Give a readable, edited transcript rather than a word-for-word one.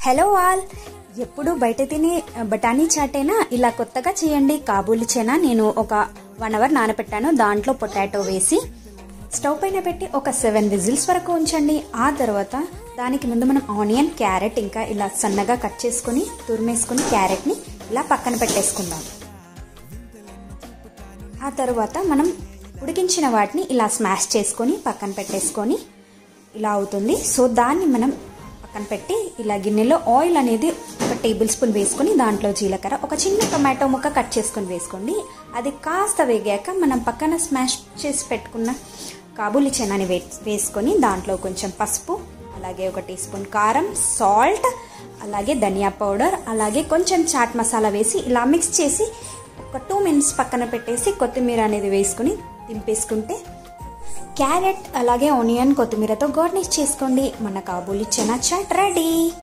Hello all, ఎప్పుడు బయట తినే బఠానీ చాటేనా ఇలా కొత్తగా చేయండి. కాబూలి చనా నేను ఒక 1 అవర్ నానబెట్టాను. దాంట్లో పొటాటో వేసి స్టవ్ పైన పెట్టి ఒక 7 విజిల్స్ వరకు ఉంచండి. ఆ తర్వాత దానికి ముందు మనం ఆనియన్, క్యారెట్ ఇంకా ఇలా సన్నగా కట్ చేసుకుని తురిమేసుకుని క్యారెట్ని ఇలా పక్కన పెట్టేసుకుందాం. ఆ తర్వాత మనం ఉడికించిన వాటిని ఇలా స్మాష్ చేసుకొని పక్కన పెట్టేసుకొని ఇలా అవుతుంది. సో దాన్ని మనం పక్కన పెట్టి ఇలా గిన్నెలో ఆయిల్ అనేది 1 టేబుల్ స్పూన్ వేసుకొని దాంట్లో జీలకర్ర, ఒక చిన్న టొమాటో ముక్క కట్ చేసుకొని వేసుకోండి. అది కాస్త వేగాక మనం పక్కన స్మాష్ చేసి పెట్టుకున్న కాబూలి చనాని వేసుకొని దాంట్లో కొంచెం పసుపు, అలాగే 1 టీ స్పూన్ కారం, సాల్ట్, అలాగే ధనియా పౌడర్, అలాగే కొంచెం చాట్ మసాలా వేసి ఇలా మిక్స్ చేసి ఒక 2 మినిట్స్ పక్కన పెట్టేసి కొత్తిమీర అనేది వేసుకుని దింపేసుకుంటే క్యారెట్ అలాగే ఆనియన్ కొత్తిమీరతో గార్నిష్ చేసుకోండి. మన కాబూలి చనా చాట్ రెడీ.